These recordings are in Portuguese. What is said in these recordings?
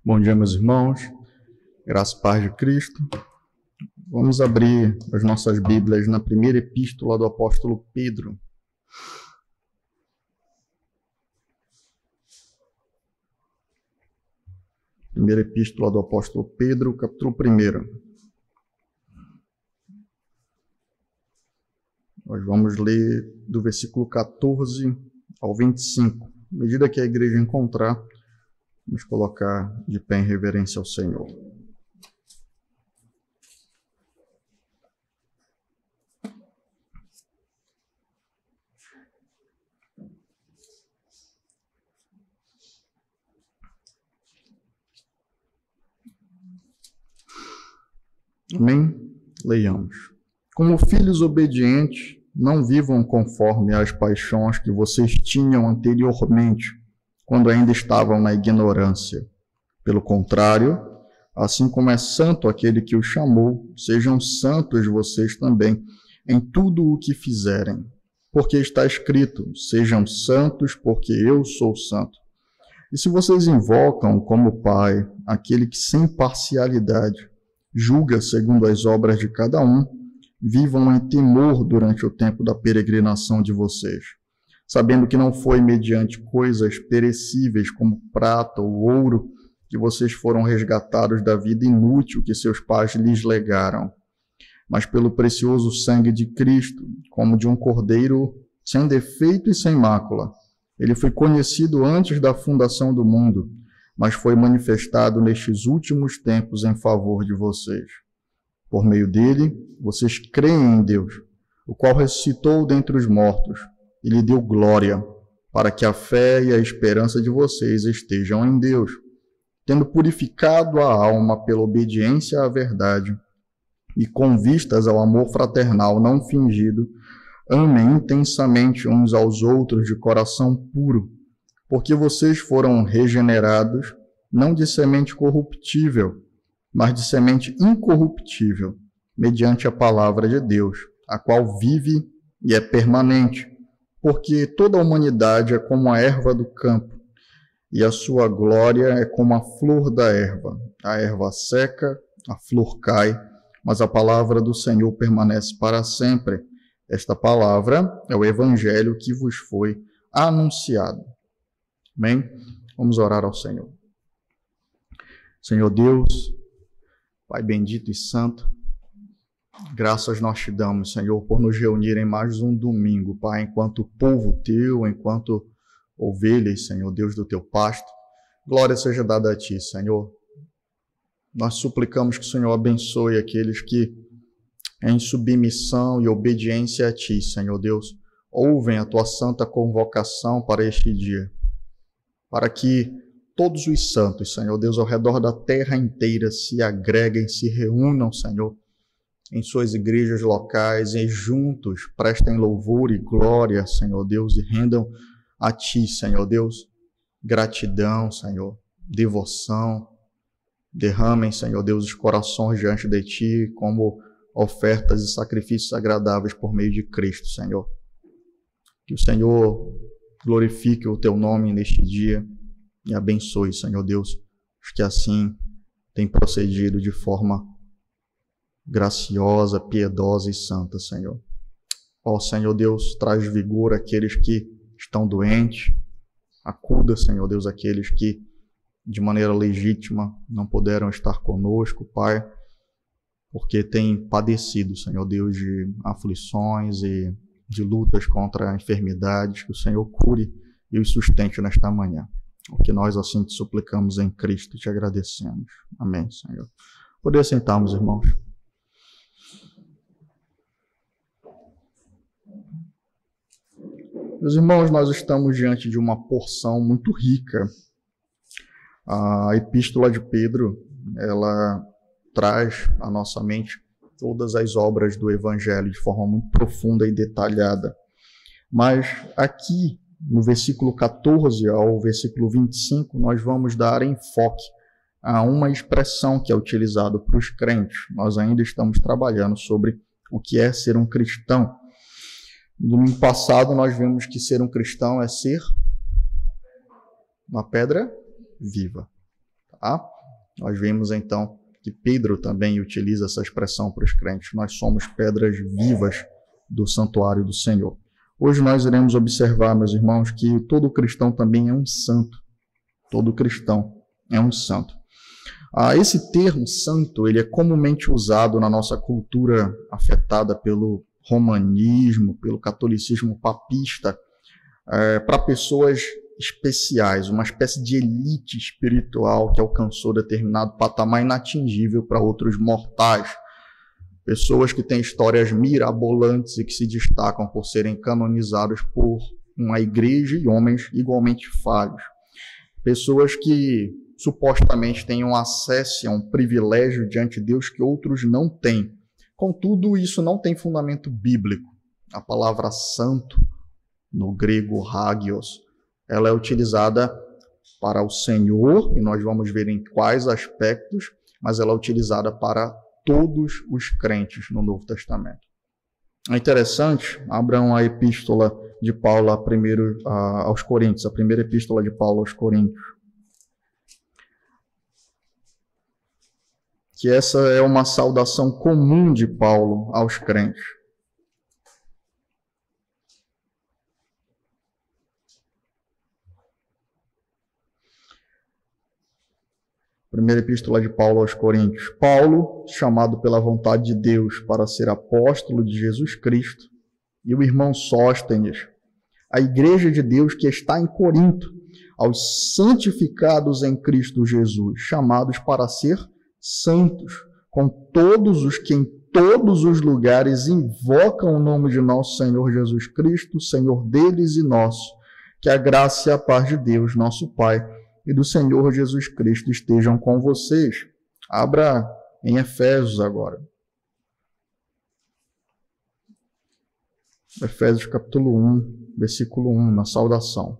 Bom dia, meus irmãos. Graça e paz de Cristo. Vamos abrir as nossas Bíblias na primeira epístola do apóstolo Pedro. Primeira epístola do apóstolo Pedro, capítulo 1. Nós vamos ler do versículo 14 ao 25. À medida que a igreja encontrar, vamos colocar de pé em reverência ao Senhor. Amém? Leiamos. Como filhos obedientes, não vivam conforme as paixões que vocês tinham anteriormente, quando ainda estavam na ignorância. Pelo contrário, assim como é santo aquele que os chamou, sejam santos vocês também em tudo o que fizerem. Porque está escrito, sejam santos porque eu sou santo. E se vocês invocam como Pai aquele que sem parcialidade julga segundo as obras de cada um, vivam em temor durante o tempo da peregrinação de vocês, sabendo que não foi mediante coisas perecíveis como prata ou ouro que vocês foram resgatados da vida inútil que seus pais lhes legaram, mas pelo precioso sangue de Cristo, como de um cordeiro sem defeito e sem mácula. Ele foi conhecido antes da fundação do mundo, mas foi manifestado nestes últimos tempos em favor de vocês. Por meio dele, vocês creem em Deus, o qual ressuscitou dentre os mortos e lhe deu glória, para que a fé e a esperança de vocês estejam em Deus, tendo purificado a alma pela obediência à verdade e com vistas ao amor fraternal não fingido, amem intensamente uns aos outros de coração puro, porque vocês foram regenerados, não de semente corruptível, mas de semente incorruptível, mediante a palavra de Deus, a qual vive e é permanente, porque toda a humanidade é como a erva do campo, e a sua glória é como a flor da erva. A erva seca, a flor cai, mas a palavra do Senhor permanece para sempre. Esta palavra é o evangelho que vos foi anunciado. Amém? Vamos orar ao Senhor. Senhor Deus, Pai bendito e santo, graças nós te damos, Senhor, por nos reunir em mais um domingo, Pai, enquanto povo teu, enquanto ovelhas, Senhor, Deus do teu pasto. Glória seja dada a ti, Senhor. Nós suplicamos que o Senhor abençoe aqueles que, em submissão e obediência a ti, Senhor Deus, ouvem a tua santa convocação para este dia, para que todos os santos, Senhor Deus, ao redor da terra inteira se agreguem, se reúnam, Senhor, em suas igrejas locais e juntos prestem louvor e glória, Senhor Deus, e rendam a ti, Senhor Deus, gratidão, Senhor, devoção. Derramem, Senhor Deus, os corações diante de ti como ofertas e sacrifícios agradáveis por meio de Cristo, Senhor. Que o Senhor glorifique o teu nome neste dia e abençoe, Senhor Deus, os que assim têm procedido de forma graciosa, piedosa e santa, Senhor. Ó Senhor Deus, traz vigor àqueles que estão doentes, acuda, Senhor Deus, aqueles que de maneira legítima não puderam estar conosco, Pai, porque têm padecido, Senhor Deus, de aflições e de lutas contra enfermidades, que o Senhor cure e os sustente nesta manhã. O que nós assim te suplicamos em Cristo e te agradecemos. Amém, Senhor. Poder sentarmos, irmãos. Meus irmãos, nós estamos diante de uma porção muito rica. A Epístola de Pedro, ela traz à nossa mente todas as obras do Evangelho de forma muito profunda e detalhada. Mas aqui, no versículo 14 ao versículo 25, nós vamos dar enfoque a uma expressão que é utilizada para os crentes. Nós ainda estamos trabalhando sobre o que é ser um cristão. No domingo passado, nós vimos que ser um cristão é ser uma pedra viva. Tá? Nós vemos então que Pedro também utiliza essa expressão para os crentes. Nós somos pedras vivas do santuário do Senhor. Hoje nós iremos observar, meus irmãos, que todo cristão também é um santo. Todo cristão é um santo. Esse termo santo, ele é comumente usado na nossa cultura afetada pelo romanismo, pelo catolicismo papista, para pessoas especiais, uma espécie de elite espiritual que alcançou determinado patamar inatingível para outros mortais. Pessoas que têm histórias mirabolantes e que se destacam por serem canonizados por uma igreja e homens igualmente falhos. Pessoas que supostamente tenham acesso a um privilégio diante de Deus que outros não têm. Contudo, isso não tem fundamento bíblico. A palavra santo, no grego hagios, ela é utilizada para o Senhor, e nós vamos ver em quais aspectos, mas ela é utilizada para todos os crentes no Novo Testamento. É interessante, abram a epístola de Paulo aos Coríntios, a primeira epístola de Paulo aos Coríntios. Que essa é uma saudação comum de Paulo aos crentes. Primeira epístola de Paulo aos Coríntios. Paulo, chamado pela vontade de Deus para ser apóstolo de Jesus Cristo, e o irmão Sóstenes, a igreja de Deus que está em Corinto, aos santificados em Cristo Jesus, chamados para ser santos, com todos os que em todos os lugares invocam o nome de nosso Senhor Jesus Cristo, Senhor deles e nosso, que a graça e a paz de Deus, nosso Pai, e do Senhor Jesus Cristo estejam com vocês. Abra em Efésios agora. Efésios capítulo 1, versículo 1, na saudação.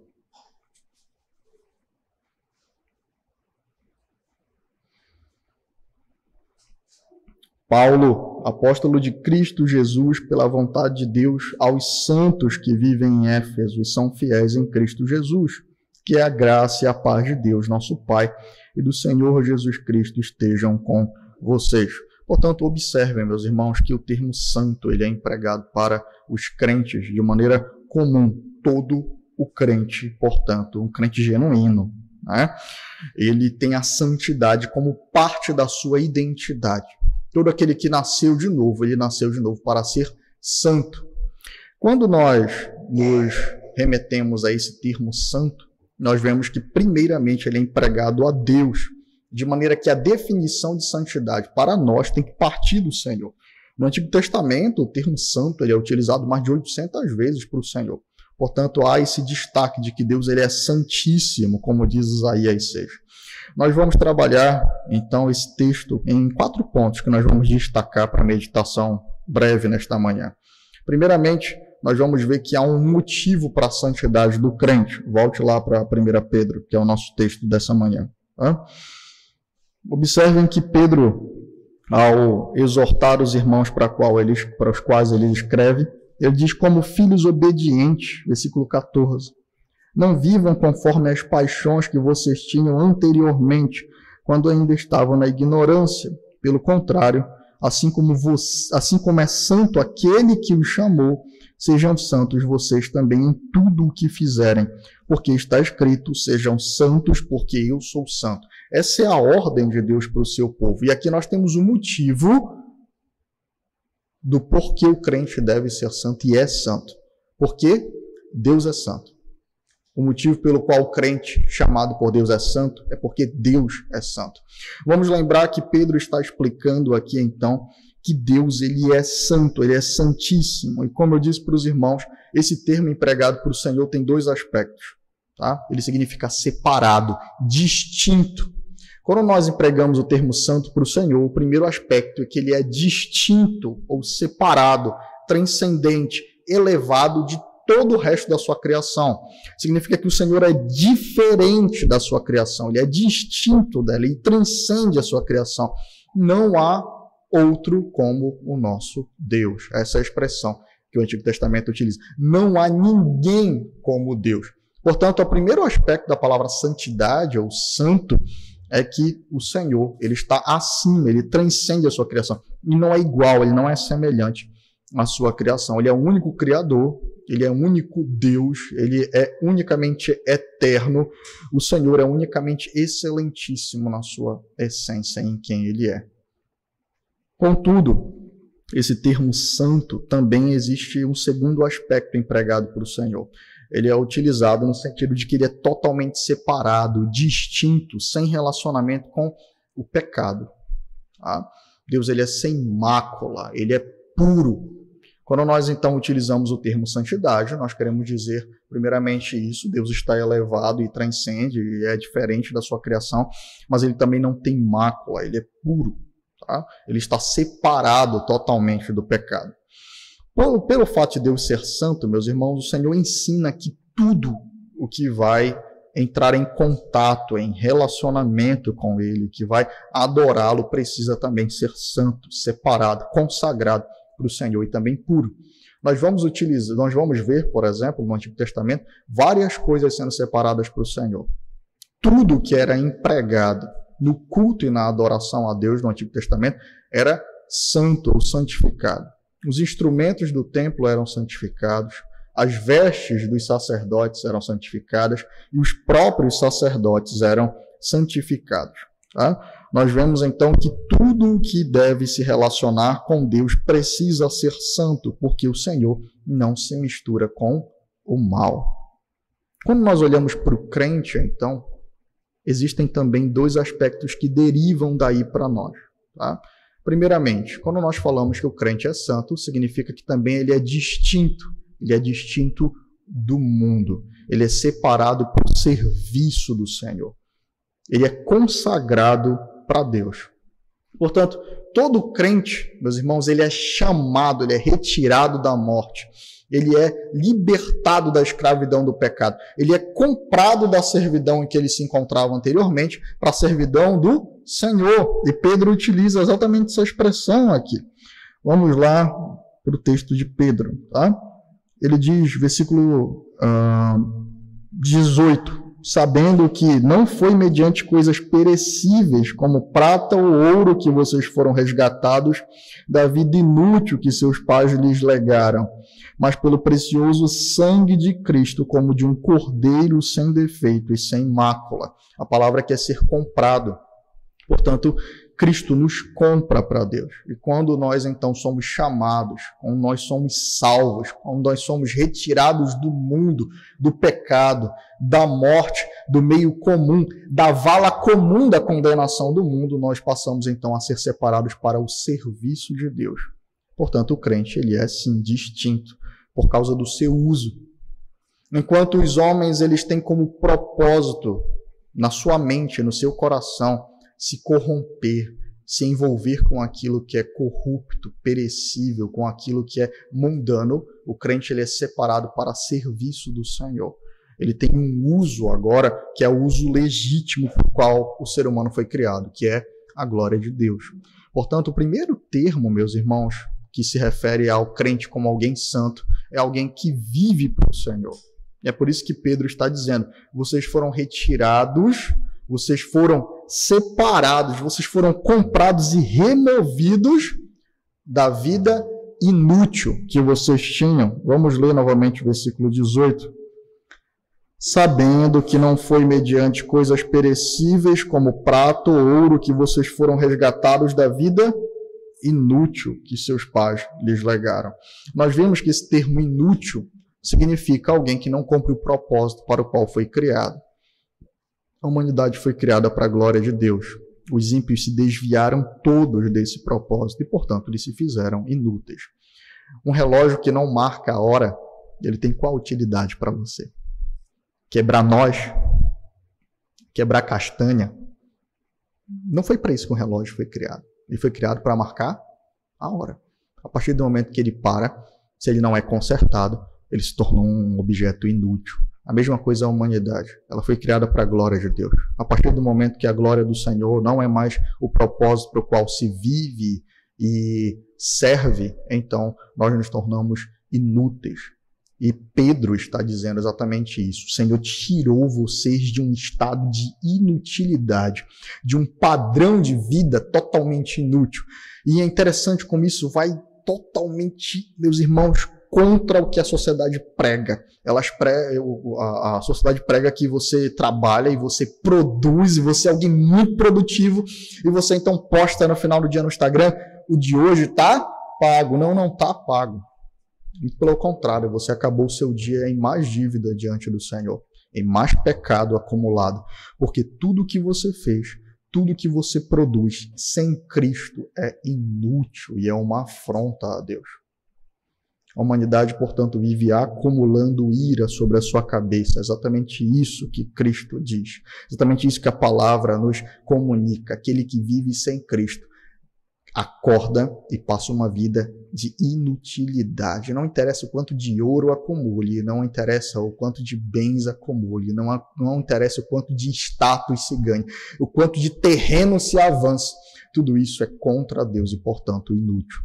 Paulo, apóstolo de Cristo Jesus, pela vontade de Deus, aos santos que vivem em Éfeso e são fiéis em Cristo Jesus, que a graça e a paz de Deus, nosso Pai, e do Senhor Jesus Cristo estejam com vocês. Portanto, observem, meus irmãos, que o termo santo ele é empregado para os crentes de maneira comum. Todo o crente, portanto, um crente genuíno, né? Ele tem a santidade como parte da sua identidade. Todo aquele que nasceu de novo, ele nasceu de novo para ser santo. Quando nós nos remetemos a esse termo santo, nós vemos que, primeiramente, ele é empregado a Deus, de maneira que a definição de santidade para nós tem que partir do Senhor. No Antigo Testamento, o termo santo ele é utilizado mais de 800 vezes para o Senhor. Portanto, há esse destaque de que Deus ele é santíssimo, como diz Isaías 6. Nós vamos trabalhar, então, esse texto em 4 pontos que nós vamos destacar para a meditação breve nesta manhã. Primeiramente, nós vamos ver que há um motivo para a santidade do crente. Volte lá para 1 Pedro, que é o nosso texto dessa manhã. Observem que Pedro, ao exortar os irmãos para os quais ele escreve, ele diz: como filhos obedientes, versículo 14, não vivam conforme as paixões que vocês tinham anteriormente, quando ainda estavam na ignorância. Pelo contrário, assim como é santo aquele que os chamou, sejam santos vocês também em tudo o que fizerem, porque está escrito: sejam santos, porque eu sou santo. Essa é a ordem de Deus para o seu povo. E aqui nós temos o motivo do porquê o crente deve ser santo e é santo. Porque Deus é santo. O motivo pelo qual o crente chamado por Deus é santo é porque Deus é santo. Vamos lembrar que Pedro está explicando aqui, então, que Deus ele é santo, ele é santíssimo. E como eu disse para os irmãos, esse termo empregado para o Senhor tem 2 aspectos. Tá? Ele significa separado, distinto. Quando nós empregamos o termo santo para o Senhor, o primeiro aspecto é que ele é distinto ou separado, transcendente, elevado de todo o resto da sua criação. Significa que o Senhor é diferente da sua criação, ele é distinto dela, ele transcende a sua criação. Não há outro como o nosso Deus. Essa é a expressão que o Antigo Testamento utiliza. Não há ninguém como Deus. Portanto, o primeiro aspecto da palavra santidade ou santo é que o Senhor, ele está acima, ele transcende a sua criação. E não é igual, ele não é semelhante à sua criação. Ele é o único Criador, ele é o único Deus, ele é unicamente eterno. O Senhor é unicamente excelentíssimo na sua essência, em quem ele é. Contudo, esse termo santo também existe um segundo aspecto empregado por o Senhor. Ele é utilizado no sentido de que ele é totalmente separado, distinto, sem relacionamento com o pecado. Tá? Deus, ele é sem mácula, ele é puro. Quando nós, então, utilizamos o termo santidade, nós queremos dizer, primeiramente, isso: Deus está elevado e transcende, e é diferente da sua criação, mas ele também não tem mácula, ele é puro. Tá? Ele está separado totalmente do pecado. Pelo fato de Deus ser santo, meus irmãos, o Senhor ensina que tudo o que vai entrar em contato, em relacionamento com Ele, que vai adorá-lo, precisa também ser santo, separado, consagrado para o Senhor e também puro. Nós vamos ver, por exemplo, no Antigo Testamento, várias coisas sendo separadas para o Senhor. Tudo que era empregado no culto e na adoração a Deus no Antigo Testamento era santo ou santificado. Os instrumentos do templo eram santificados, as vestes dos sacerdotes eram santificadas e os próprios sacerdotes eram santificados. Tá? Nós vemos então que tudo o que deve se relacionar com Deus precisa ser santo, porque o Senhor não se mistura com o mal. Quando nós olhamos para o crente, então, existem também dois aspectos que derivam daí para nós. Tá? Primeiramente, quando nós falamos que o crente é santo, significa que também ele é distinto do mundo. Ele é separado para o serviço do Senhor. Ele é consagrado para Deus. Portanto, todo crente, meus irmãos, ele é chamado, ele é retirado da morte. Ele é libertado da escravidão do pecado. Ele é comprado da servidão em que ele se encontrava anteriormente para a servidão do Senhor. E Pedro utiliza exatamente essa expressão aqui. Vamos lá para o texto de Pedro. Tá? Ele diz, versículo 18, sabendo que não foi mediante coisas perecíveis, como prata ou ouro, que vocês foram resgatados da vida inútil que seus pais lhes legaram, mas pelo precioso sangue de Cristo, como de um cordeiro sem defeito e sem mácula. A palavra quer ser comprado. Portanto, Cristo nos compra para Deus. E quando nós, então, somos chamados, quando nós somos salvos, quando nós somos retirados do mundo, do pecado, da morte, do meio comum, da vala comum da condenação do mundo, nós passamos, então, a ser separados para o serviço de Deus. Portanto, o crente, ele é, sim, distinto por causa do seu uso. Enquanto os homens, eles têm como propósito, na sua mente, no seu coração, se corromper, se envolver com aquilo que é corrupto, perecível, com aquilo que é mundano, o crente, ele é separado para serviço do Senhor. Ele tem um uso agora, que é o uso legítimo por qual o ser humano foi criado, que é a glória de Deus. Portanto, o primeiro termo, meus irmãos, que se refere ao crente como alguém santo, é alguém que vive para o Senhor. E é por isso que Pedro está dizendo, vocês foram retirados, vocês foram separados, vocês foram comprados e removidos da vida inútil que vocês tinham. Vamos ler novamente o versículo 18. Sabendo que não foi mediante coisas perecíveis como prata ou ouro que vocês foram resgatados da vida inútil que seus pais lhes legaram. Nós vemos que esse termo inútil significa alguém que não cumpre o propósito para o qual foi criado. A humanidade foi criada para a glória de Deus. Os ímpios se desviaram todos desse propósito e, portanto, eles se fizeram inúteis. Um relógio que não marca a hora, ele tem qual utilidade para você? Quebrar nós? Quebrar castanha? Não foi para isso que o relógio foi criado. Ele foi criado para marcar a hora. A partir do momento que ele para, se ele não é consertado, ele se tornou um objeto inútil. A mesma coisa a humanidade. Ela foi criada para a glória de Deus. A partir do momento que a glória do Senhor não é mais o propósito para o qual se vive e serve, então nós nos tornamos inúteis. E Pedro está dizendo exatamente isso. O Senhor tirou vocês de um estado de inutilidade, de um padrão de vida totalmente inútil. E é interessante como isso vai totalmente, meus irmãos, contra o que a sociedade prega. A sociedade prega que você trabalha e você produz, e você é alguém muito produtivo, e você então posta no final do dia no Instagram, o de hoje está pago. Não está pago. Muito pelo contrário, você acabou o seu dia em mais dívida diante do Senhor, em mais pecado acumulado, porque tudo que você fez, tudo que você produz sem Cristo é inútil e é uma afronta a Deus. A humanidade, portanto, vive acumulando ira sobre a sua cabeça. É exatamente isso que Cristo diz. Exatamente isso que a palavra nos comunica. Aquele que vive sem Cristo acorda e passa uma vida de inutilidade. Não interessa o quanto de ouro acumule, não interessa o quanto de bens acumule, não interessa o quanto de status se ganhe, o quanto de terreno se avance. Tudo isso é contra Deus e, portanto, inútil.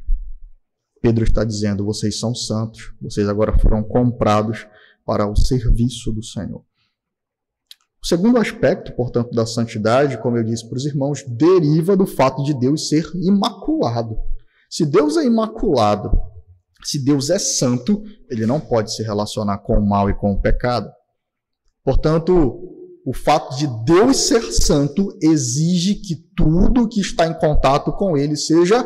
Pedro está dizendo, vocês são santos, vocês agora foram comprados para o serviço do Senhor. O segundo aspecto, portanto, da santidade, como eu disse para os irmãos, deriva do fato de Deus ser imaculado. Se Deus é imaculado, se Deus é santo, ele não pode se relacionar com o mal e com o pecado. Portanto, o fato de Deus ser santo exige que tudo que está em contato com ele seja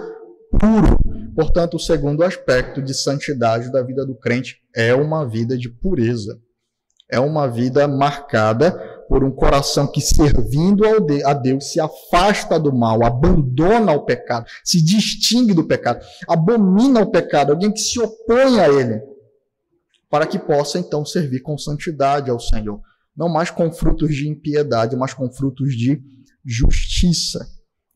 puro. Portanto, o segundo aspecto de santidade da vida do crente é uma vida de pureza. É uma vida marcada por um coração que, servindo a Deus, se afasta do mal, abandona o pecado, se distingue do pecado, abomina o pecado, alguém que se opõe a ele, para que possa, então, servir com santidade ao Senhor. Não mais com frutos de impiedade, mas com frutos de justiça.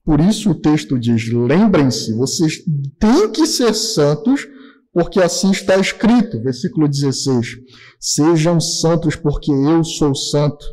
Por isso o texto diz, lembrem-se, vocês têm que ser santos, porque assim está escrito, versículo 16, sejam santos porque eu sou santo.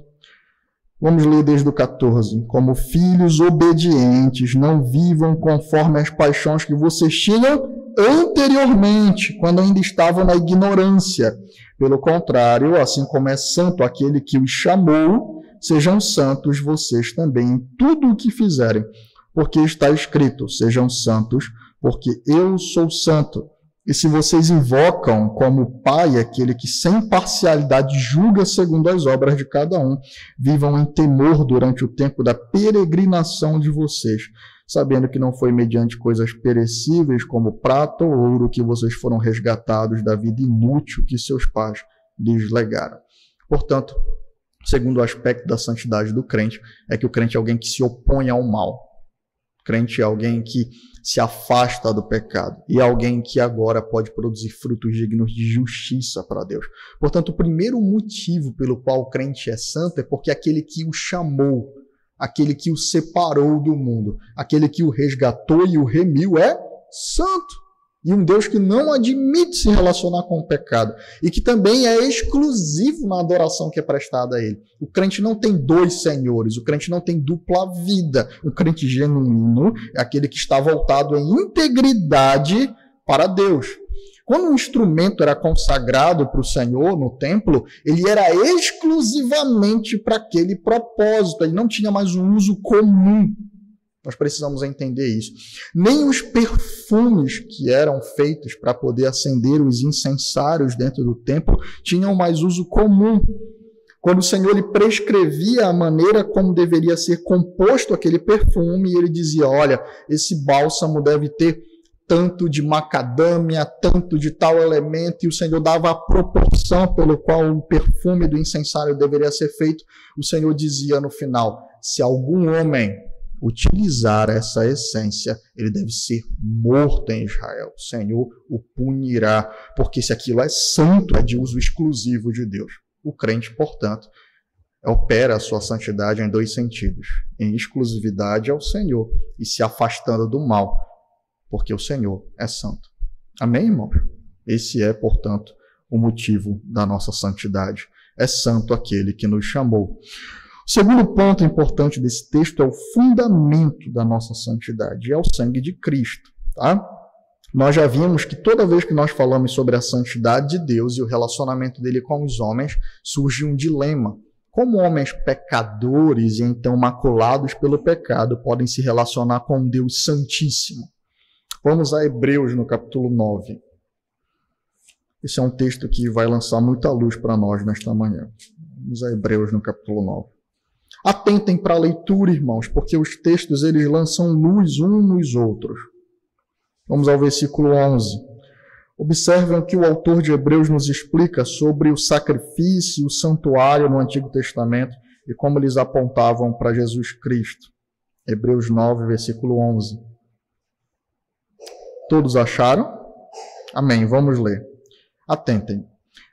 Vamos ler desde o 14, como filhos obedientes, não vivam conforme as paixões que vocês tinham anteriormente, quando ainda estavam na ignorância. Pelo contrário, assim como é santo aquele que os chamou, sejam santos vocês também em tudo o que fizerem. Porque está escrito, sejam santos, porque eu sou santo. E se vocês invocam como Pai aquele que sem parcialidade julga segundo as obras de cada um, vivam em temor durante o tempo da peregrinação de vocês, sabendo que não foi mediante coisas perecíveis como prata ou ouro que vocês foram resgatados da vida inútil que seus pais lhes legaram. Portanto, o segundo aspecto da santidade do crente é que o crente é alguém que se opõe ao mal. Crente é alguém que se afasta do pecado e é alguém que agora pode produzir frutos dignos de justiça para Deus. Portanto, o primeiro motivo pelo qual o crente é santo é porque aquele que o chamou, aquele que o separou do mundo, aquele que o resgatou e o remiu é santo. E um Deus que não admite se relacionar com o pecado e que também é exclusivo na adoração que é prestada a ele. O crente não tem dois senhores, o crente não tem dupla vida. O crente genuíno é aquele que está voltado em integridade para Deus. Quando um instrumento era consagrado para o Senhor no templo, ele era exclusivamente para aquele propósito, ele não tinha mais um uso comum. Nós precisamos entender isso. Nem os perfumes que eram feitos para poder acender os incensários dentro do templo tinham mais uso comum. Quando o Senhor lhe prescrevia a maneira como deveria ser composto aquele perfume, ele dizia, olha, esse bálsamo deve ter tanto de macadâmia, tanto de tal elemento, e o Senhor dava a proporção pelo qual o perfume do incensário deveria ser feito. O Senhor dizia no final, se algum homem utilizar essa essência, ele deve ser morto em Israel. O Senhor o punirá, porque se aquilo é santo, é de uso exclusivo de Deus. O crente, portanto, opera a sua santidade em dois sentidos, em exclusividade ao Senhor e se afastando do mal, porque o Senhor é santo. Amém, irmãos? Esse é, portanto, o motivo da nossa santidade. É santo aquele que nos chamou. O segundo ponto importante desse texto é o fundamento da nossa santidade, é o sangue de Cristo. Tá? Nós já vimos que toda vez que nós falamos sobre a santidade de Deus e o relacionamento dele com os homens, surge um dilema. Como homens pecadores e então maculados pelo pecado podem se relacionar com um Deus santíssimo? Vamos a Hebreus no capítulo 9. Esse é um texto que vai lançar muita luz para nós nesta manhã. Vamos a Hebreus no capítulo 9. Atentem para a leitura, irmãos, porque os textos eles lançam luz uns nos outros. Vamos ao versículo 11. Observem o que o autor de Hebreus nos explica sobre o sacrifício e o santuário no Antigo Testamento e como eles apontavam para Jesus Cristo. Hebreus 9, versículo 11. Todos acharam? Amém. Vamos ler. Atentem.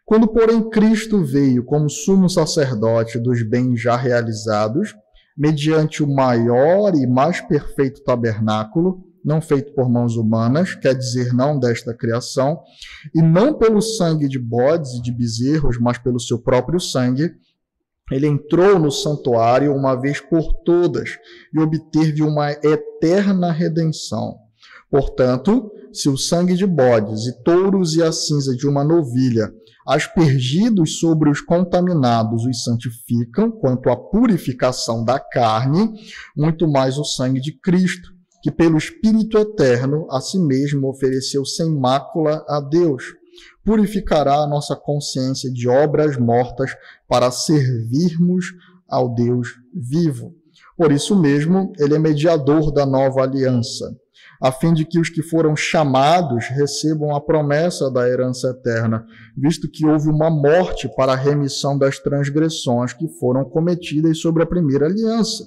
Quando, porém, Cristo veio como sumo sacerdote dos bens já realizados, mediante o maior e mais perfeito tabernáculo, não feito por mãos humanas, quer dizer, não desta criação, e não pelo sangue de bodes e de bezerros, mas pelo seu próprio sangue, ele entrou no santuário uma vez por todas e obteve uma eterna redenção. Portanto, se o sangue de bodes e touros e a cinza de uma novilha, aspergidos sobre os contaminados, os santificam, quanto à purificação da carne, muito mais o sangue de Cristo, que pelo Espírito Eterno a si mesmo ofereceu sem mácula a Deus, purificará a nossa consciência de obras mortas para servirmos ao Deus vivo. Por isso mesmo, ele é mediador da nova aliança, a fim de que os que foram chamados recebam a promessa da herança eterna, visto que houve uma morte para a remissão das transgressões que foram cometidas sobre a primeira aliança.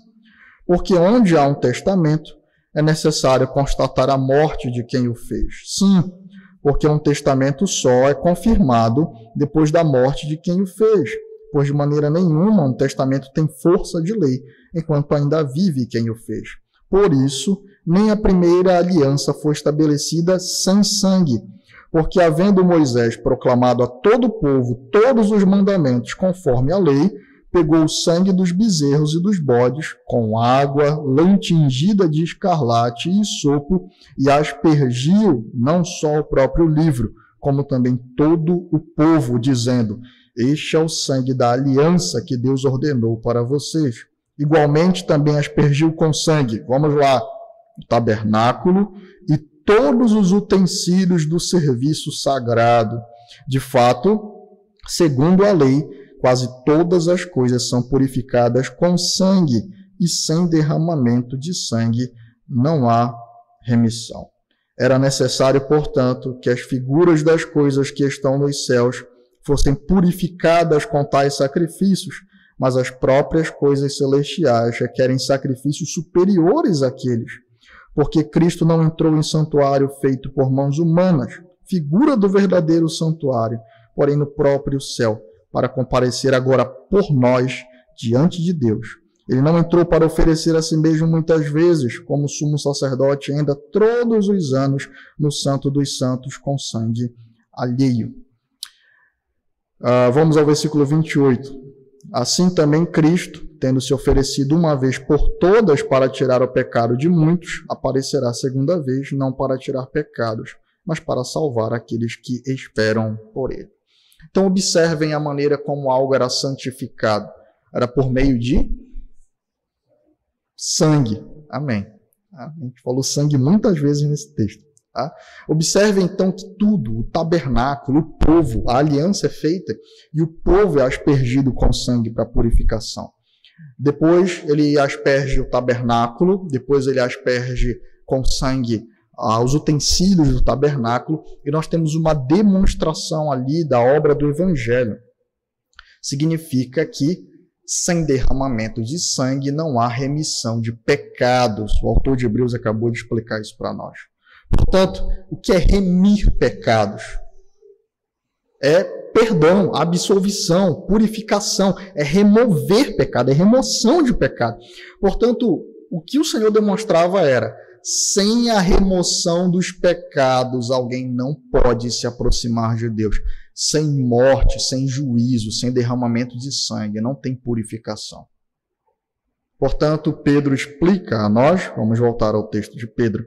Porque onde há um testamento, é necessário constatar a morte de quem o fez. Sim, porque um testamento só é confirmado depois da morte de quem o fez, pois de maneira nenhuma um testamento tem força de lei, enquanto ainda vive quem o fez. Por isso, nem a primeira aliança foi estabelecida sem sangue, porque havendo Moisés proclamado a todo o povo todos os mandamentos conforme a lei, pegou o sangue dos bezerros e dos bodes, com água, lã tingida de escarlate e sopo, e aspergiu não só o próprio livro, como também todo o povo, dizendo: este é o sangue da aliança que Deus ordenou para vocês. Igualmente também aspergiu com sangue, vamos lá, o tabernáculo e todos os utensílios do serviço sagrado. De fato, segundo a lei, quase todas as coisas são purificadas com sangue, e sem derramamento de sangue não há remissão. Era necessário, portanto, que as figuras das coisas que estão nos céus fossem purificadas com tais sacrifícios, mas as próprias coisas celestiais requerem sacrifícios superiores àqueles, porque Cristo não entrou em santuário feito por mãos humanas, figura do verdadeiro santuário, porém no próprio céu, para comparecer agora por nós diante de Deus. Ele não entrou para oferecer a si mesmo muitas vezes, como sumo sacerdote ainda todos os anos no Santo dos Santos com sangue alheio. Vamos ao versículo 28. Assim também Cristo, tendo se oferecido uma vez por todas para tirar o pecado de muitos, aparecerá segunda vez, não para tirar pecados, mas para salvar aqueles que esperam por ele. Então observem a maneira como algo era santificado. Era por meio de sangue. Amém. A gente falou sangue muitas vezes nesse texto. Tá? Observem então que tudo, o tabernáculo, o povo, a aliança é feita e o povo é aspergido com sangue para purificação. Depois ele asperge o tabernáculo, depois ele asperge com sangue os utensílios do tabernáculo, e nós temos uma demonstração ali da obra do Evangelho. Significa que sem derramamento de sangue não há remissão de pecados. O autor de Hebreus acabou de explicar isso para nós. Portanto, o que é remir pecados? É perdão, absolvição, purificação, é remover pecado, é remoção de pecado. Portanto, o que o Senhor demonstrava era: sem a remoção dos pecados, alguém não pode se aproximar de Deus. Sem morte, sem juízo, sem derramamento de sangue, não tem purificação. Portanto, Pedro explica a nós, vamos voltar ao texto de Pedro,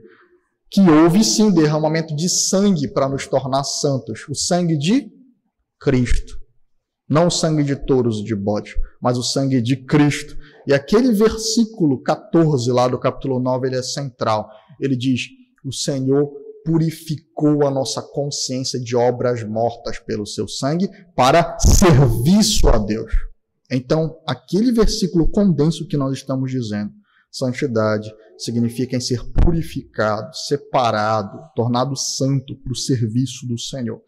que houve sim derramamento de sangue para nos tornar santos. O sangue de Cristo. Não o sangue de touros e de bodes, mas o sangue de Cristo. E aquele versículo 14 lá do capítulo 9, ele é central. Ele diz, o Senhor purificou a nossa consciência de obras mortas pelo seu sangue para serviço a Deus. Então, aquele versículo condensa o que nós estamos dizendo. Santidade significa em ser purificado, separado, tornado santo para o serviço do Senhor.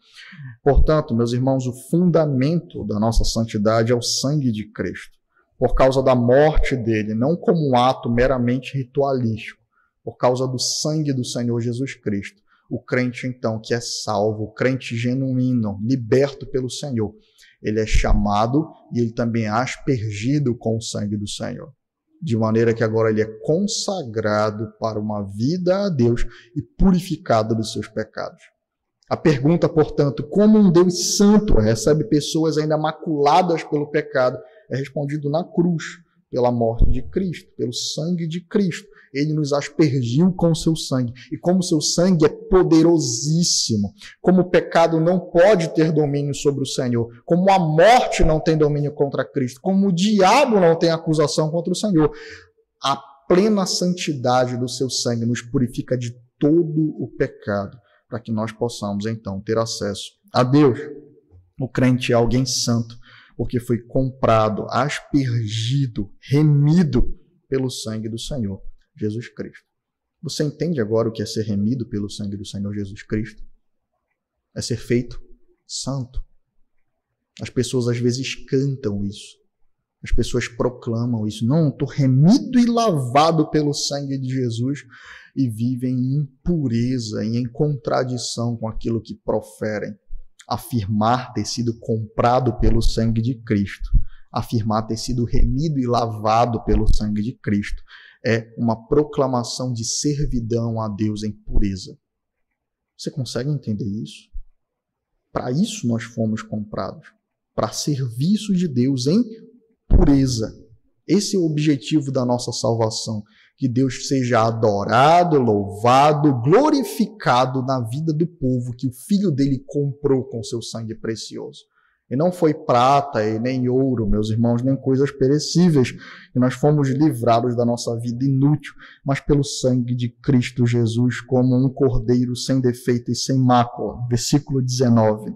Portanto, meus irmãos, o fundamento da nossa santidade é o sangue de Cristo, por causa da morte dele, não como um ato meramente ritualístico, por causa do sangue do Senhor Jesus Cristo. O crente, então, que é salvo, o crente genuíno, liberto pelo Senhor, ele é chamado e ele também é aspergido com o sangue do Senhor. De maneira que agora ele é consagrado para uma vida a Deus e purificado dos seus pecados. A pergunta, portanto, como um Deus santo recebe pessoas ainda maculadas pelo pecado, é respondido na cruz, pela morte de Cristo, pelo sangue de Cristo. Ele nos aspergiu com o seu sangue. E como o seu sangue é poderosíssimo, como o pecado não pode ter domínio sobre o Senhor, como a morte não tem domínio contra Cristo, como o diabo não tem acusação contra o Senhor, a plena santidade do seu sangue nos purifica de todo o pecado, para que nós possamos, então, ter acesso a Deus. O crente é alguém santo, porque foi comprado, aspergido, remido pelo sangue do Senhor Jesus Cristo. Você entende agora o que é ser remido pelo sangue do Senhor Jesus Cristo? É ser feito santo. As pessoas às vezes cantam isso. As pessoas proclamam isso. Não, estou remido e lavado pelo sangue de Jesus, e vivem em impureza e em contradição com aquilo que proferem. Afirmar ter sido comprado pelo sangue de Cristo, afirmar ter sido remido e lavado pelo sangue de Cristo, é uma proclamação de servidão a Deus em pureza. Você consegue entender isso? Para isso nós fomos comprados, para serviço de Deus em pureza. Esse é o objetivo da nossa salvação, que Deus seja adorado, louvado, glorificado na vida do povo que o Filho dele comprou com seu sangue precioso. E não foi prata e nem ouro, meus irmãos, nem coisas perecíveis, que nós fomos livrados da nossa vida inútil, mas pelo sangue de Cristo Jesus, como um cordeiro sem defeito e sem mácula. Versículo 19.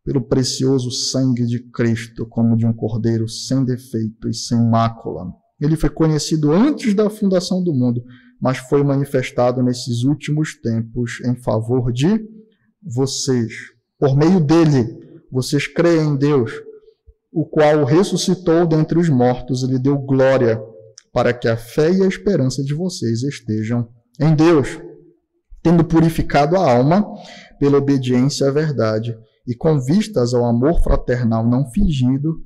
Pelo precioso sangue de Cristo, como de um cordeiro sem defeito e sem mácula. Ele foi conhecido antes da fundação do mundo, mas foi manifestado nesses últimos tempos em favor de vocês. Por meio dele, vocês creem em Deus, o qual o ressuscitou dentre os mortos e lhe deu glória, para que a fé e a esperança de vocês estejam em Deus, tendo purificado a alma pela obediência à verdade e com vistas ao amor fraternal não fingido,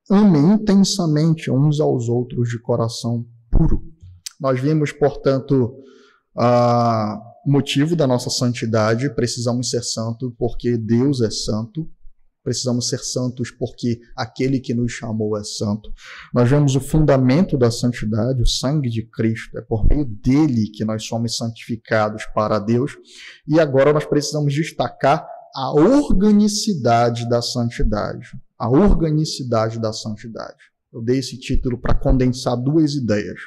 amem intensamente uns aos outros de coração puro. Nós vimos, portanto, o motivo da nossa santidade. Precisamos ser santos porque Deus é santo. Precisamos ser santos porque aquele que nos chamou é santo. Nós vemos o fundamento da santidade, o sangue de Cristo. É por meio dele que nós somos santificados para Deus. E agora nós precisamos destacar a organicidade da santidade. A organicidade da santidade. Eu dei esse título para condensar duas ideias.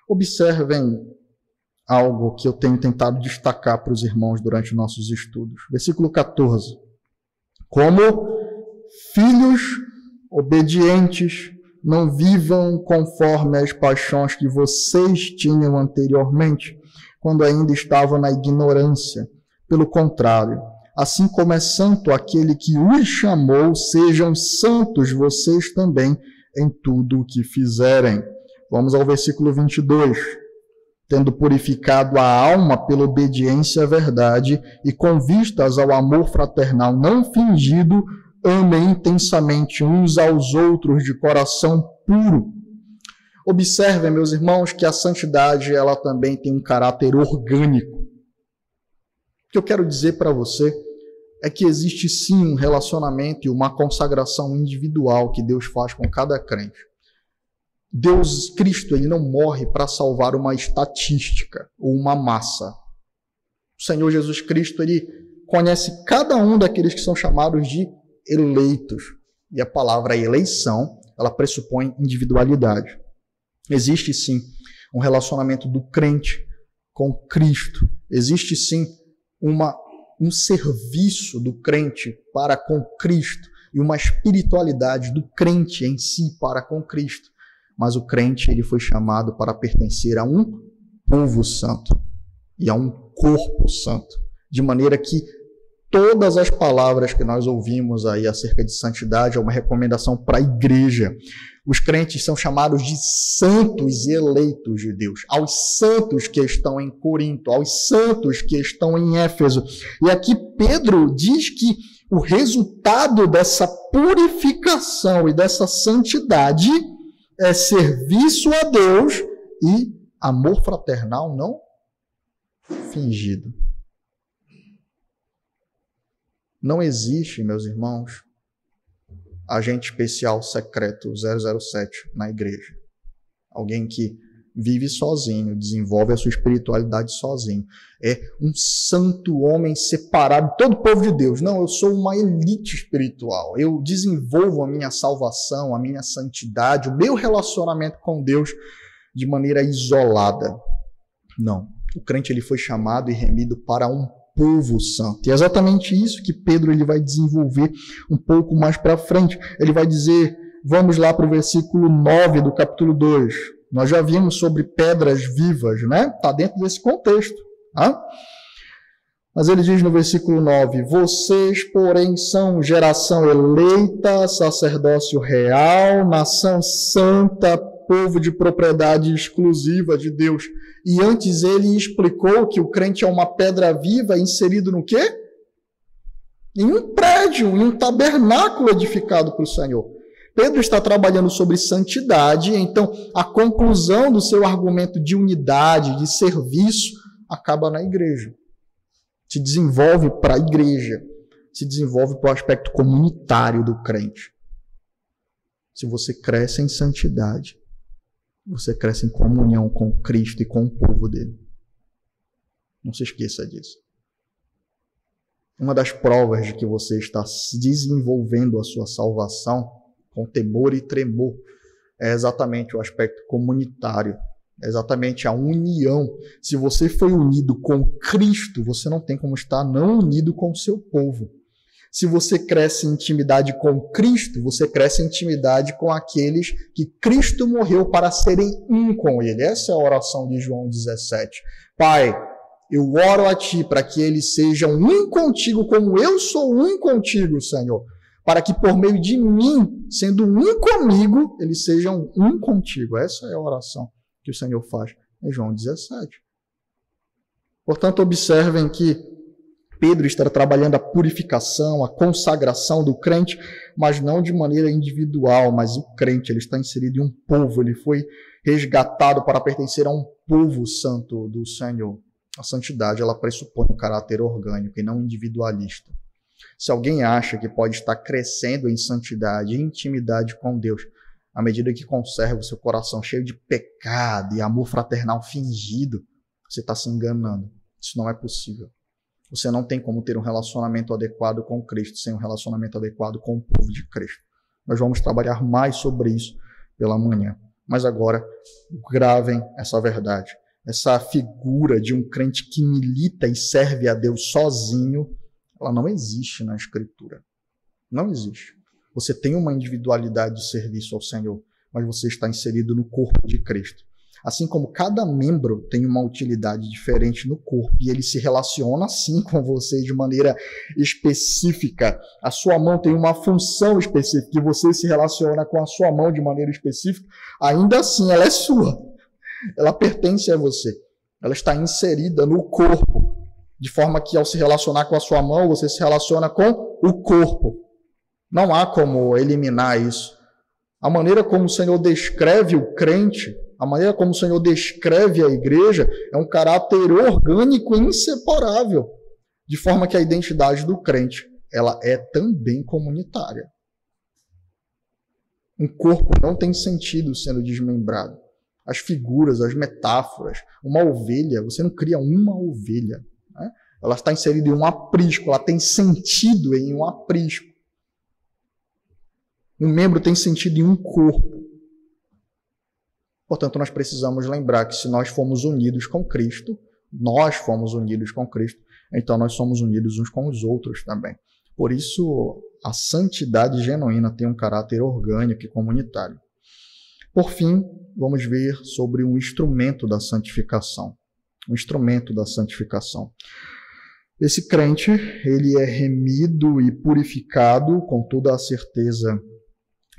Observem algo que eu tenho tentado destacar para os irmãos durante nossos estudos. Versículo 14. Como filhos obedientes, não vivam conforme as paixões que vocês tinham anteriormente, quando ainda estavam na ignorância. Pelo contrário, assim como é santo aquele que os chamou, sejam santos vocês também em tudo o que fizerem. Vamos ao versículo 22. Tendo purificado a alma pela obediência à verdade e com vistas ao amor fraternal não fingido, amem intensamente uns aos outros de coração puro. Observem, meus irmãos, que a santidade ela também tem um caráter orgânico. O que eu quero dizer para você é que existe sim um relacionamento e uma consagração individual que Deus faz com cada crente. Deus, Cristo, ele não morre para salvar uma estatística ou uma massa. O Senhor Jesus Cristo, ele conhece cada um daqueles que são chamados de eleitos. E a palavra eleição, ela pressupõe individualidade. Existe sim um relacionamento do crente com Cristo. Existe sim um serviço do crente para com Cristo e uma espiritualidade do crente em si para com Cristo. Mas o crente, ele foi chamado para pertencer a um povo santo e a um corpo santo, de maneira que todas as palavras que nós ouvimos aí acerca de santidade é uma recomendação para a igreja. Os crentes são chamados de santos e eleitos de Deus, aos santos que estão em Corinto, aos santos que estão em Éfeso. E aqui Pedro diz que o resultado dessa purificação e dessa santidade é serviço a Deus e amor fraternal não fingido. Não existe, meus irmãos, agente especial secreto 007 na igreja. Alguém que vive sozinho, desenvolve a sua espiritualidade sozinho. É um santo homem separado de todo o povo de Deus. Não, eu sou uma elite espiritual. Eu desenvolvo a minha salvação, a minha santidade, o meu relacionamento com Deus de maneira isolada. Não. O crente, ele foi chamado e remido para um povo santo. E é exatamente isso que Pedro ele vai desenvolver um pouco mais para frente. Ele vai dizer, vamos lá para o versículo 9 do capítulo 2. Nós já vimos sobre pedras vivas, né? Está dentro desse contexto. Tá? Mas ele diz no versículo 9, vocês, porém, são geração eleita, sacerdócio real, nação santa, povo de propriedade exclusiva de Deus. E antes ele explicou que o crente é uma pedra viva inserido no quê? Em um prédio, em um tabernáculo edificado para o Senhor. Pedro está trabalhando sobre santidade, então a conclusão do seu argumento de unidade, de serviço, acaba na igreja. Se desenvolve para a igreja, se desenvolve para o aspecto comunitário do crente. Se você cresce em santidade, você cresce em comunhão com Cristo e com o povo dele. Não se esqueça disso. Uma das provas de que você está desenvolvendo a sua salvação com temor e tremor é exatamente o aspecto comunitário, é exatamente a união. Se você foi unido com Cristo, você não tem como estar não unido com o seu povo. Se você cresce em intimidade com Cristo, você cresce em intimidade com aqueles que Cristo morreu para serem um com Ele. Essa é a oração de João 17. Pai, eu oro a Ti para que eles sejam um contigo como eu sou um contigo, Senhor. Para que por meio de mim, sendo um comigo, eles sejam um contigo. Essa é a oração que o Senhor faz em João 17. Portanto, observem que Pedro está trabalhando a purificação, a consagração do crente, mas não de maneira individual, mas o crente, ele está inserido em um povo, ele foi resgatado para pertencer a um povo santo do Senhor. A santidade, ela pressupõe um caráter orgânico e não individualista. Se alguém acha que pode estar crescendo em santidade e intimidade com Deus, à medida que conserva o seu coração cheio de pecado e amor fraternal fingido, você está se enganando. Isso não é possível. Você não tem como ter um relacionamento adequado com Cristo sem um relacionamento adequado com o povo de Cristo. Nós vamos trabalhar mais sobre isso pela manhã. Mas agora, gravem essa verdade. Essa figura de um crente que milita e serve a Deus sozinho, ela não existe na Escritura. Não existe. Você tem uma individualidade de serviço ao Senhor, mas você está inserido no corpo de Cristo. Assim como cada membro tem uma utilidade diferente no corpo e ele se relaciona assim com você de maneira específica. A sua mão tem uma função específica e você se relaciona com a sua mão de maneira específica, ainda assim ela é sua. Ela pertence a você. Ela está inserida no corpo, de forma que ao se relacionar com a sua mão, você se relaciona com o corpo. Não há como eliminar isso. A maneira como o Senhor descreve o crente, a maneira como o Senhor descreve a igreja é um caráter orgânico e inseparável, de forma que a identidade do crente ela é também comunitária. Um corpo não tem sentido sendo desmembrado. As figuras, as metáforas, uma ovelha, você não cria uma ovelha, né? Ela está inserida em um aprisco, ela tem sentido em um aprisco. Um membro tem sentido em um corpo. Portanto, nós precisamos lembrar que se nós fomos unidos com Cristo, então nós somos unidos uns com os outros também. Por isso, a santidade genuína tem um caráter orgânico e comunitário. Por fim, vamos ver sobre um instrumento da santificação. Um instrumento da santificação. Esse crente, ele é remido e purificado com toda a certeza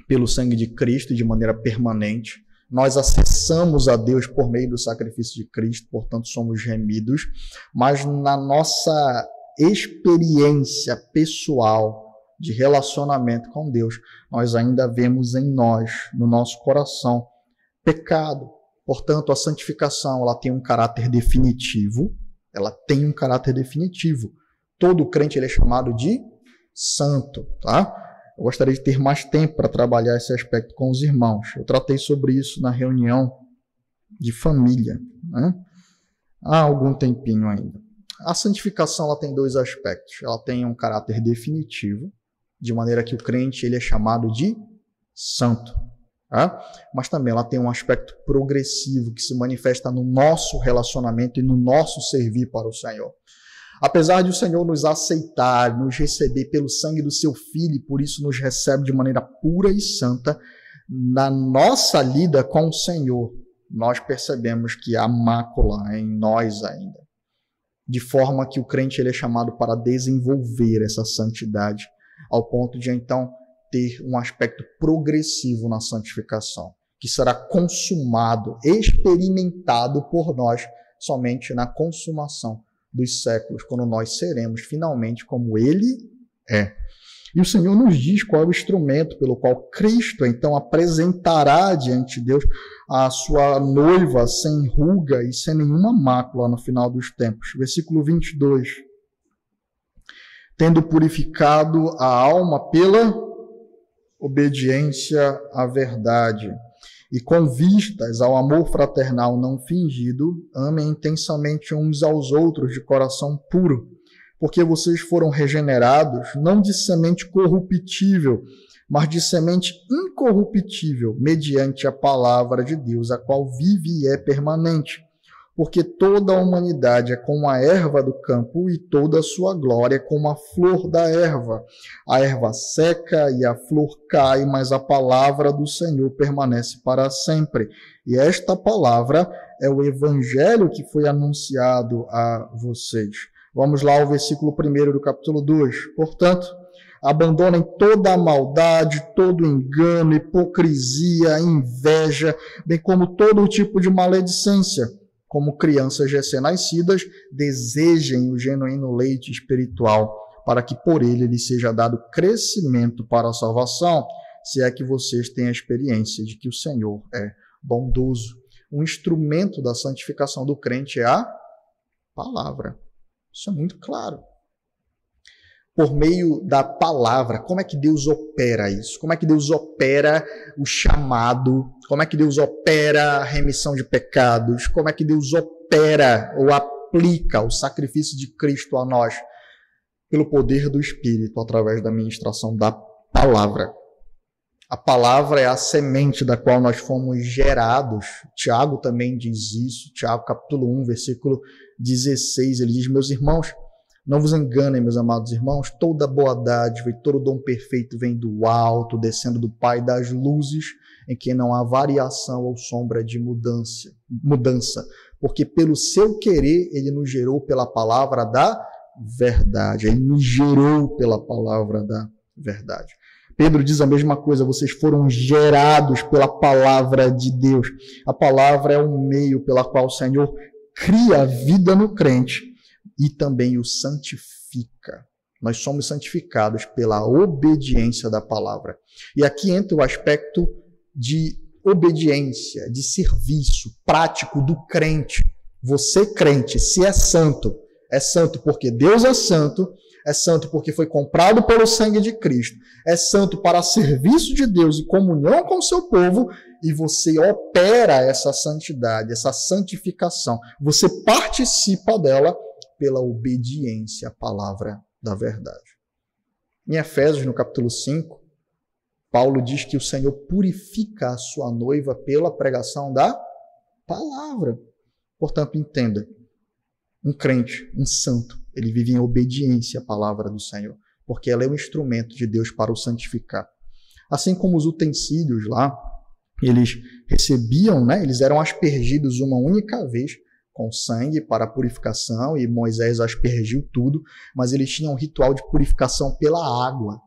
pelo sangue de Cristo e de maneira permanente. Nós acessamos a Deus por meio do sacrifício de Cristo, portanto somos remidos, mas na nossa experiência pessoal de relacionamento com Deus, nós ainda vemos em nós, no nosso coração, pecado. Portanto, a santificação, ela tem um caráter definitivo. Todo crente ele é chamado de santo, tá? Eu gostaria de ter mais tempo para trabalhar esse aspecto com os irmãos. Eu tratei sobre isso na reunião de família, né? Há algum tempinho ainda. A santificação ela tem dois aspectos. Ela tem um caráter definitivo, de maneira que o crente ele é chamado de santo. Tá? Mas também ela tem um aspecto progressivo que se manifesta no nosso relacionamento e no nosso servir para o Senhor. Apesar de o Senhor nos aceitar, nos receber pelo sangue do seu Filho, e por isso nos recebe de maneira pura e santa, na nossa lida com o Senhor, nós percebemos que há mácula em nós ainda. De forma que o crente ele é chamado para desenvolver essa santidade, ao ponto de então ter um aspecto progressivo na santificação, que será consumado, experimentado por nós somente na consumação dos séculos, quando nós seremos finalmente como Ele é. E o Senhor nos diz qual é o instrumento pelo qual Cristo então apresentará diante de Deus a sua noiva sem ruga e sem nenhuma mácula no final dos tempos. Versículo 22. Tendo purificado a alma pela obediência à verdade e com vistas ao amor fraternal não fingido, amem intensamente uns aos outros de coração puro, porque vocês foram regenerados não de semente corruptível, mas de semente incorruptível, mediante a palavra de Deus, a qual vive e é permanente. Porque toda a humanidade é como a erva do campo e toda a sua glória é como a flor da erva. A erva seca e a flor cai, mas a palavra do Senhor permanece para sempre. E esta palavra é o evangelho que foi anunciado a vocês. Vamos lá ao versículo 1 do capítulo 2. Portanto, abandonem toda a maldade, todo engano, hipocrisia, inveja, bem como todo tipo de maledicência. Como crianças recém-nascidas, desejem o genuíno leite espiritual, para que por ele lhes seja dado crescimento para a salvação, se é que vocês têm a experiência de que o Senhor é bondoso. Um instrumento da santificação do crente é a palavra. Isso é muito claro. Por meio da palavra, como é que Deus opera isso? Como é que Deus opera o chamado? Como é que Deus opera a remissão de pecados? Como é que Deus opera ou aplica o sacrifício de Cristo a nós? Pelo poder do Espírito, através da ministração da palavra. A palavra é a semente da qual nós fomos gerados. Tiago também diz isso. Tiago capítulo 1, versículo 16, ele diz: meus irmãos, não vos enganem, meus amados irmãos, toda boa dádiva e todo dom perfeito vem do alto, descendo do Pai das luzes, em que não há variação ou sombra de mudança, porque pelo seu querer ele nos gerou pela palavra da verdade. Ele nos gerou pela palavra da verdade. Pedro diz a mesma coisa: vocês foram gerados pela palavra de Deus. A palavra é o meio pela qual o Senhor cria a vida no crente e também o santifica. Nós somos santificados pela obediência da palavra. E aqui entra o aspecto de obediência, de serviço prático do crente. Você, crente, se é santo porque Deus é santo porque foi comprado pelo sangue de Cristo, é santo para serviço de Deus e comunhão com o seu povo, e você opera essa santidade, essa santificação. Você participa dela pela obediência à palavra da verdade. Em Efésios, no capítulo 5, Paulo diz que o Senhor purifica a sua noiva pela pregação da palavra. Portanto, entenda, um crente, um santo, ele vive em obediência à palavra do Senhor, porque ela é um instrumento de Deus para o santificar. Assim como os utensílios lá, eles recebiam, né, eles eram aspergidos uma única vez com sangue para a purificação, e Moisés aspergiu tudo, mas eles tinham um ritual de purificação pela água.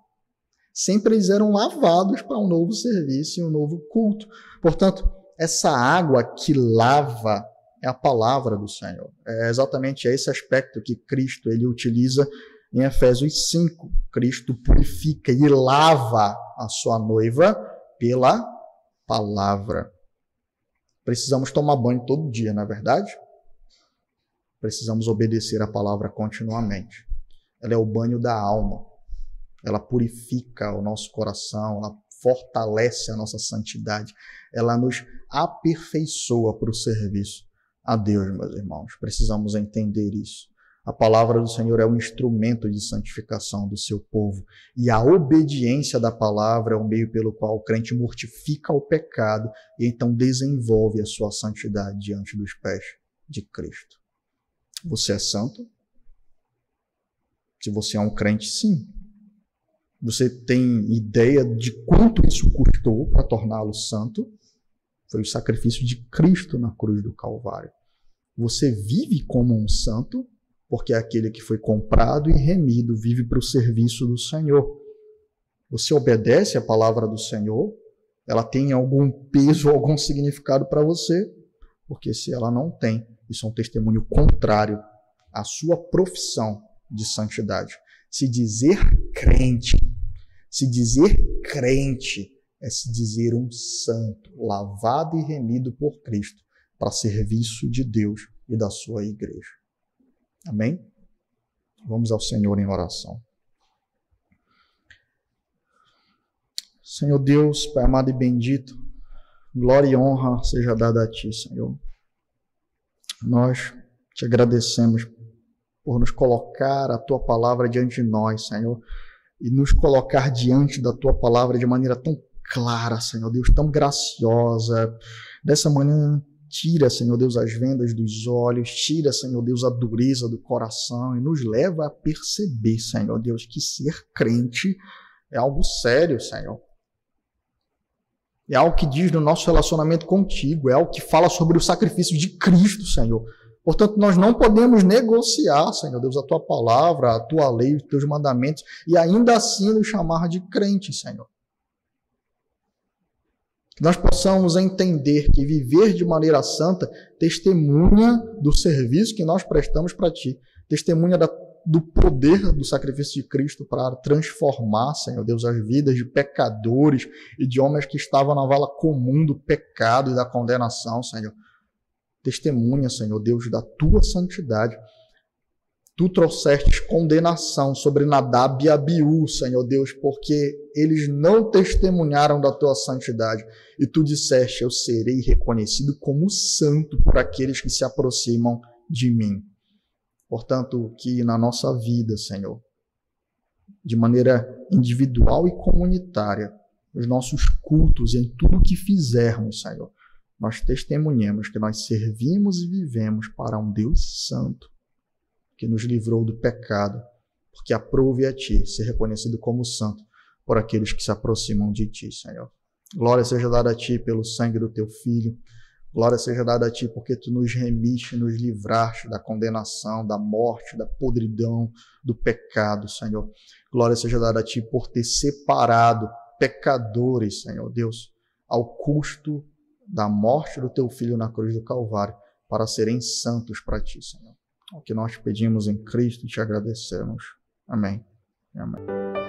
Sempre eles eram lavados para um novo serviço e um novo culto. Portanto, essa água que lava é a palavra do Senhor. É exatamente esse aspecto que Cristo ele utiliza em Efésios 5. Cristo purifica e lava a sua noiva pela palavra. Precisamos tomar banho todo dia, não é verdade? Precisamos obedecer a palavra continuamente. Ela é o banho da alma. Ela purifica o nosso coração, ela fortalece a nossa santidade, ela nos aperfeiçoa para o serviço a Deus, meus irmãos. Precisamos entender isso. A palavra do Senhor é um instrumento de santificação do seu povo, e a obediência da palavra é o meio pelo qual o crente mortifica o pecado e então desenvolve a sua santidade diante dos pés de Cristo. Você é santo? Se você é um crente, sim. Você tem ideia de quanto isso custou para torná-lo santo? Foi o sacrifício de Cristo na cruz do Calvário. Você vive como um santo, porque é aquele que foi comprado e remido, vive para o serviço do Senhor. Você obedece à palavra do Senhor? Ela tem algum peso, algum significado para você? Porque se ela não tem, isso é um testemunho contrário à sua profissão de santidade. Se dizer crente é se dizer um santo, lavado e remido por Cristo, para serviço de Deus e da sua igreja. Amém? Vamos ao Senhor em oração. Senhor Deus, Pai amado e bendito, glória e honra seja dada a Ti, Senhor. Nós te agradecemos por nos colocar a Tua palavra diante de nós, Senhor, e nos colocar diante da Tua palavra de maneira tão clara, Senhor Deus, tão graciosa. Dessa manhã, tira, Senhor Deus, as vendas dos olhos, tira, Senhor Deus, a dureza do coração e nos leva a perceber, Senhor Deus, que ser crente é algo sério, Senhor. É algo que diz no nosso relacionamento contigo, é algo que fala sobre o sacrifício de Cristo, Senhor. Portanto, nós não podemos negociar, Senhor Deus, a Tua palavra, a Tua lei, os Teus mandamentos, e ainda assim nos chamar de crente, Senhor. Que nós possamos entender que viver de maneira santa testemunha do serviço que nós prestamos para Ti, testemunha do poder do sacrifício de Cristo para transformar, Senhor Deus, as vidas de pecadores e de homens que estavam na vala comum do pecado e da condenação, Senhor. Testemunha, Senhor Deus, da Tua santidade. Tu trouxestes condenação sobre Nadab e Abiú, Senhor Deus, porque eles não testemunharam da Tua santidade. E Tu disseste, eu serei reconhecido como santo por aqueles que se aproximam de mim. Portanto, que na nossa vida, Senhor, de maneira individual e comunitária, nos nossos cultos, em tudo que fizermos, Senhor, nós testemunhemos que nós servimos e vivemos para um Deus santo, que nos livrou do pecado, porque aprove a Ti ser reconhecido como santo por aqueles que se aproximam de Ti, Senhor. Glória seja dada a Ti pelo sangue do Teu Filho. Glória seja dada a Ti porque Tu nos remiste, nos livraste da condenação, da morte, da podridão, do pecado, Senhor. Glória seja dada a Ti por ter separado pecadores, Senhor Deus, ao custo da morte do Teu Filho na cruz do Calvário, para serem santos para Ti, Senhor. O que nós te pedimos em Cristo e te agradecemos. Amém. Amém.